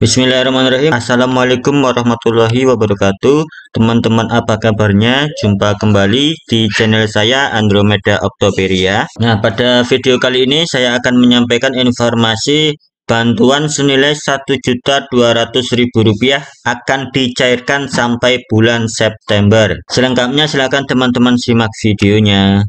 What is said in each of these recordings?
Bismillahirrahmanirrahim. Assalamualaikum warahmatullahi wabarakatuh. Teman-teman, apa kabarnya? Jumpa kembali di channel saya Andromeda Octoperia. Nah, pada video kali ini saya akan menyampaikan informasi bantuan senilai Rp1.200.000 akan dicairkan sampai bulan September. Selengkapnya silakan teman-teman simak videonya.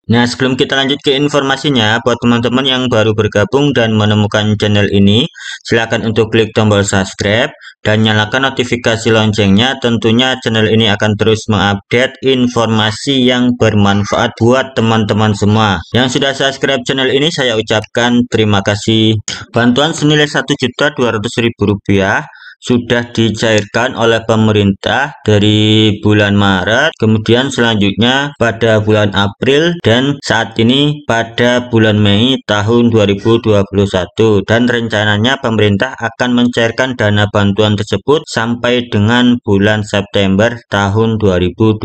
Nah, sebelum kita lanjut ke informasinya, buat teman-teman yang baru bergabung dan menemukan channel ini, silakan untuk klik tombol subscribe dan nyalakan notifikasi loncengnya. Tentunya channel ini akan terus mengupdate informasi yang bermanfaat buat teman-teman semua. Yang sudah subscribe channel ini, saya ucapkan terima kasih. Bantuan senilai Rp1.200.000 sudah dicairkan oleh pemerintah dari bulan Maret, kemudian selanjutnya pada bulan April, dan saat ini pada bulan Mei tahun 2021, dan rencananya pemerintah akan mencairkan dana bantuan tersebut sampai dengan bulan September tahun 2021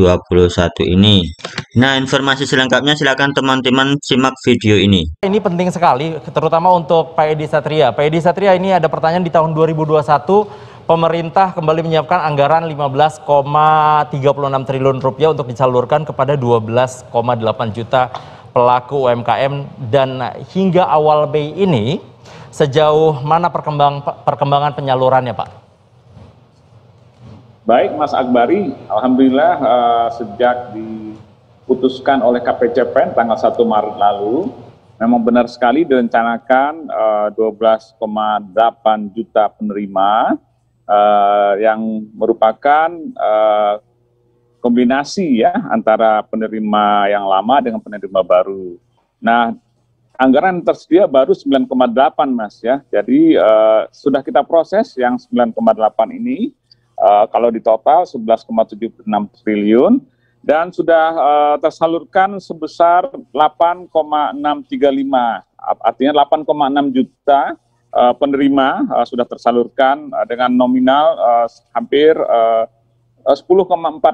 ini. Nah, informasi selengkapnya silakan teman-teman simak video ini. Ini penting sekali, terutama untuk Pak Edi Satria. Pak Edi Satria, ini ada pertanyaan di tahun 2021, pemerintah kembali menyiapkan anggaran 15,36 triliun rupiah untuk disalurkan kepada 12,8 juta pelaku UMKM, dan hingga awal Mei ini sejauh mana perkembangan penyalurannya, Pak? Baik, Mas Akbari, alhamdulillah sejak diputuskan oleh KPCPEN tanggal 1 Maret lalu, memang benar sekali direncanakan 12,8 juta penerima yang merupakan kombinasi ya antara penerima yang lama dengan penerima baru. Nah, anggaran tersedia baru 9,8, Mas ya. Jadi sudah kita proses yang 9,8 ini, kalau di total 11,76 triliun, dan sudah tersalurkan sebesar 8,635, artinya 8,6 juta penerima sudah tersalurkan dengan nominal hampir 10,4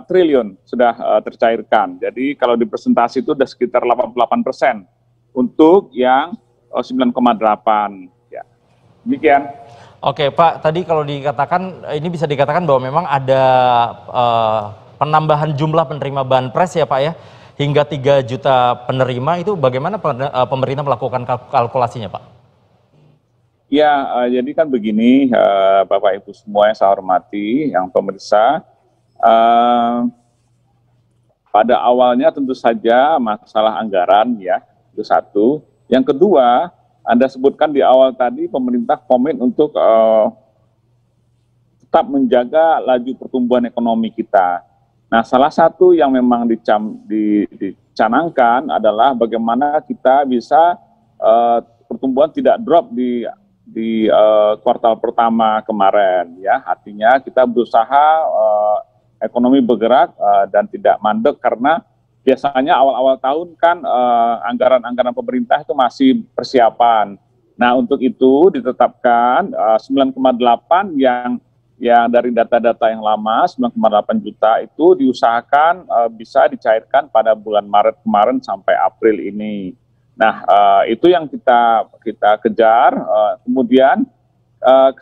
triliun sudah tercairkan. Jadi kalau di presentasi itu sudah sekitar 88% untuk yang 9,8. Ya. Demikian. Oke Pak, tadi kalau dikatakan, ini bisa dikatakan bahwa memang ada penambahan jumlah penerima banpres ya Pak ya, hingga 3 juta penerima. Itu bagaimana pemerintah melakukan kalkulasinya Pak? Ya, jadi kan begini, Bapak Ibu semua yang saya hormati, yang pemirsa, pada awalnya tentu saja masalah anggaran ya, itu satu. Yang kedua, Anda sebutkan di awal tadi, pemerintah komit untuk tetap menjaga laju pertumbuhan ekonomi kita. Nah, salah satu yang memang dicanangkan adalah bagaimana kita bisa pertumbuhan tidak drop di kuartal pertama kemarin, ya. Artinya kita berusaha ekonomi bergerak dan tidak mandek, karena biasanya awal-awal tahun kan anggaran-anggaran pemerintah itu masih persiapan. Nah, untuk itu ditetapkan 9,8 yang dari data-data yang lama, 9,8 juta itu diusahakan bisa dicairkan pada bulan Maret kemarin sampai April ini. Nah, itu yang kita kejar. Kemudian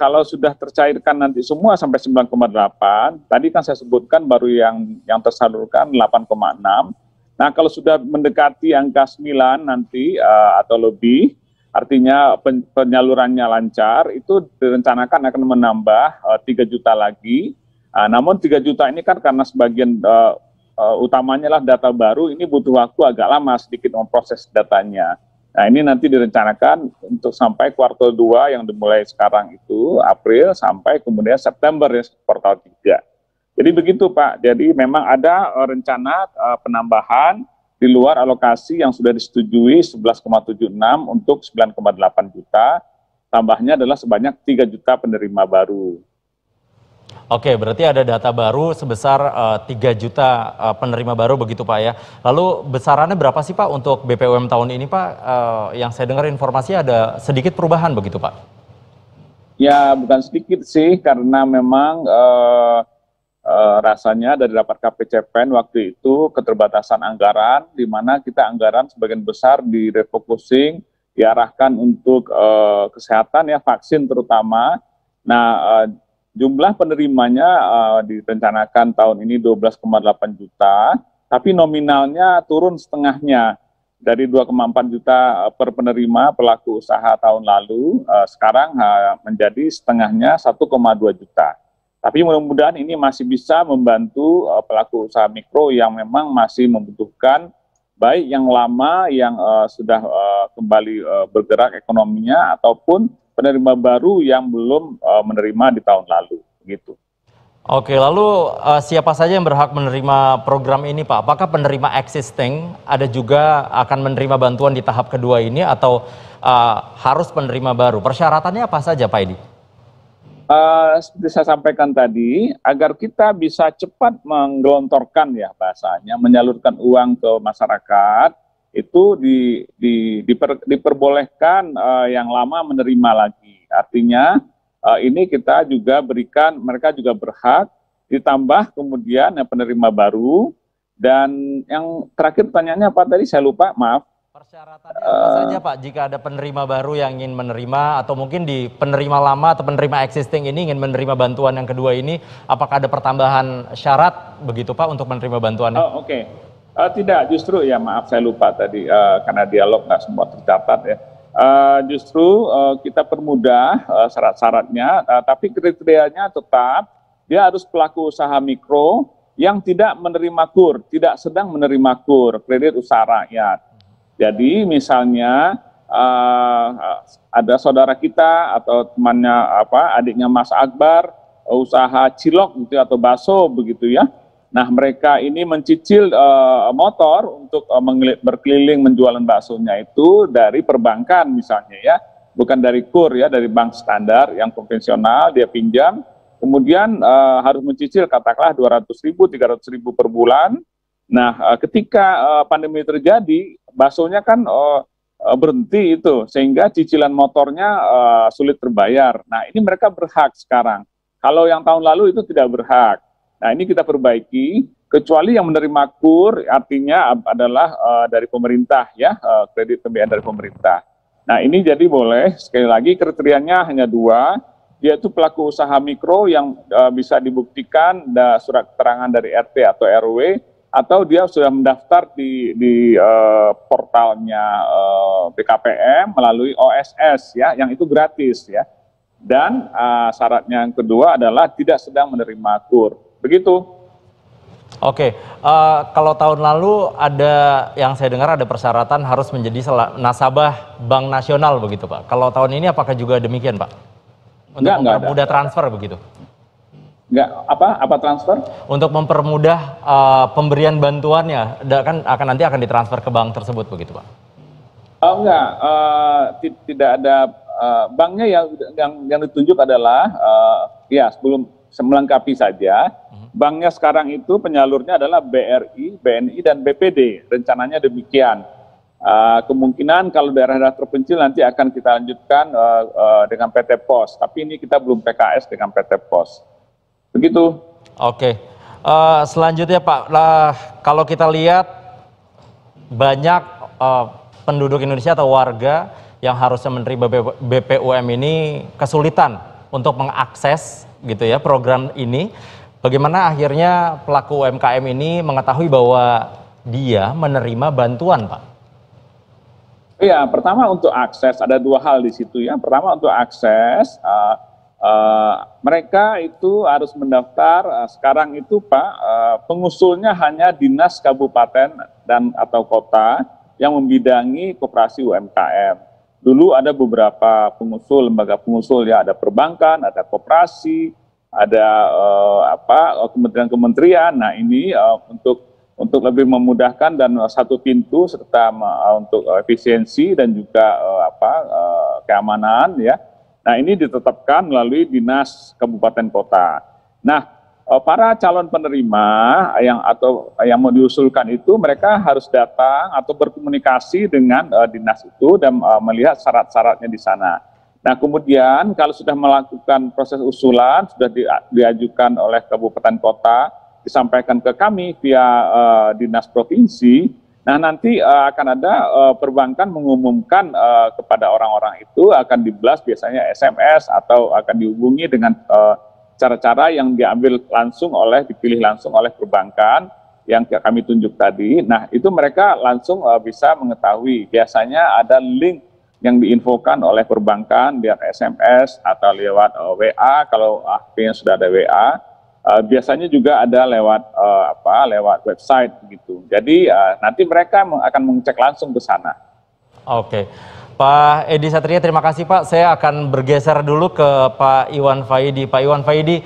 kalau sudah tercairkan nanti semua sampai 9,8, tadi kan saya sebutkan baru yang tersalurkan 8,6. Nah, kalau sudah mendekati angka 9 nanti atau lebih, artinya penyalurannya lancar, itu direncanakan akan menambah 3 juta lagi. Namun 3 juta ini kan karena sebagian utamanya lah data baru, ini butuh waktu agak lama sedikit memproses datanya. Nah, ini nanti direncanakan untuk sampai kuartal 2 yang dimulai sekarang itu, April, sampai kemudian September ya, kuartal 3. Jadi begitu Pak, jadi memang ada rencana penambahan di luar alokasi yang sudah disetujui 11,76 untuk 9,8 juta, tambahnya adalah sebanyak 3 juta penerima baru. Oke, berarti ada data baru sebesar 3 juta penerima baru begitu Pak ya. Lalu besarannya berapa sih Pak untuk BPUM tahun ini Pak? Yang saya dengar informasi ada sedikit perubahan begitu Pak? Ya, bukan sedikit sih, karena memang rasanya dari rapat KPCPEN waktu itu keterbatasan anggaran, di mana kita anggaran sebagian besar direfocusing, diarahkan untuk kesehatan ya, vaksin terutama. Nah, jumlah penerimanya direncanakan tahun ini 12,8 juta, tapi nominalnya turun setengahnya dari 2,4 juta per penerima pelaku usaha tahun lalu, sekarang menjadi setengahnya 1,2 juta. Tapi mudah-mudahan ini masih bisa membantu pelaku usaha mikro yang memang masih membutuhkan, baik yang lama yang sudah kembali bergerak ekonominya, ataupun penerima baru yang belum menerima di tahun lalu. Begitu. Oke, lalu siapa saja yang berhak menerima program ini, Pak? Apakah penerima existing ada juga akan menerima bantuan di tahap kedua ini, atau harus penerima baru? Persyaratannya apa saja, Pak Edi? Seperti saya sampaikan tadi, agar kita bisa cepat menggelontorkan ya bahasanya, menyalurkan uang ke masyarakat, itu diperbolehkan yang lama menerima lagi. Artinya ini kita juga berikan, mereka juga berhak, ditambah kemudian yang penerima baru. Dan yang terakhir pertanyaannya apa tadi, saya lupa, maaf. Persyaratannya apa saja, Pak, jika ada penerima baru yang ingin menerima, atau mungkin di penerima lama atau penerima existing ini ingin menerima bantuan yang kedua ini, apakah ada pertambahan syarat begitu, Pak, untuk menerima bantuannya? Oke. Tidak, justru ya maaf saya lupa tadi, karena dialog nggak semua tercatat ya. Justru kita permudah syarat-syaratnya, tapi kriterianya tetap dia harus pelaku usaha mikro yang tidak menerima KUR, tidak sedang menerima KUR, kredit usaha rakyat. Jadi misalnya ada saudara kita atau temannya adiknya Mas Akbar usaha cilok gitu atau bakso begitu ya. Nah, mereka ini mencicil motor untuk berkeliling menjualan baksonya itu dari perbankan misalnya ya, bukan dari KUR ya, dari bank standar yang konvensional dia pinjam, kemudian harus mencicil katakanlah 200.000, 300.000 per bulan. Nah, ketika pandemi terjadi, baksonya kan berhenti itu, sehingga cicilan motornya sulit terbayar. Nah, ini mereka berhak sekarang. Kalau yang tahun lalu itu tidak berhak. Nah, ini kita perbaiki, kecuali yang menerima KUR, artinya adalah dari pemerintah ya, kredit pembiayaan dari pemerintah. Nah, ini jadi boleh, sekali lagi kriterianya hanya dua, yaitu pelaku usaha mikro yang bisa dibuktikan surat keterangan dari RT atau RW, atau dia sudah mendaftar di portalnya BKPM melalui OSS ya, yang itu gratis ya. Dan syaratnya yang kedua adalah tidak sedang menerima KUR. Begitu. Oke, kalau tahun lalu ada yang saya dengar ada persyaratan harus menjadi nasabah Bank Nasional begitu, Pak. Kalau tahun ini apakah juga demikian, Pak? Untuk mempermudah transfer begitu? Enggak, apa transfer? Untuk mempermudah pemberian bantuannya, kan nanti akan ditransfer ke bank tersebut begitu, Pak? Enggak, tidak ada banknya yang ditunjuk adalah ya sebelum melengkapi saja. Banknya sekarang itu penyalurnya adalah BRI, BNI, dan BPD. Rencananya demikian. Kemungkinan kalau daerah-daerah terpencil nanti akan kita lanjutkan dengan PT POS. Tapi ini kita belum PKS dengan PT POS. Begitu. Oke. Selanjutnya Pak, kalau kita lihat banyak penduduk Indonesia atau warga yang harusnya menerima BPUM ini kesulitan untuk mengakses gitu ya program ini. Bagaimana akhirnya pelaku UMKM ini mengetahui bahwa dia menerima bantuan, Pak? Iya, pertama untuk akses ada dua hal di situ ya. Pertama untuk akses, mereka itu harus mendaftar. Sekarang itu Pak, pengusulnya hanya dinas kabupaten dan atau kota yang membidangi koperasi UMKM. Dulu ada beberapa pengusul, lembaga pengusul ya, ada perbankan, ada koperasi, ada kementerian-kementerian. Nah ini untuk lebih memudahkan dan satu pintu serta untuk efisiensi dan juga keamanan ya. Nah ini ditetapkan melalui dinas kabupaten kota. Nah para calon penerima yang mau diusulkan itu mereka harus datang atau berkomunikasi dengan dinas itu dan melihat syarat-syaratnya di sana. Nah, kemudian kalau sudah melakukan proses usulan, sudah diajukan oleh kabupaten kota, disampaikan ke kami via dinas provinsi. Nah, nanti akan ada perbankan mengumumkan kepada orang-orang itu, akan di-blast biasanya SMS atau akan dihubungi dengan cara-cara yang dipilih langsung oleh perbankan yang kami tunjuk tadi. Nah, itu mereka langsung bisa mengetahui. Biasanya ada link yang diinfokan oleh perbankan via SMS atau lewat WA, kalau HP-nya sudah ada WA. Biasanya juga ada lewat lewat website begitu. Jadi nanti mereka akan mengecek langsung ke sana. Oke. Pak Edi Satria, terima kasih Pak. Saya akan bergeser dulu ke Pak Iwan Faidi. Pak Iwan Faidi,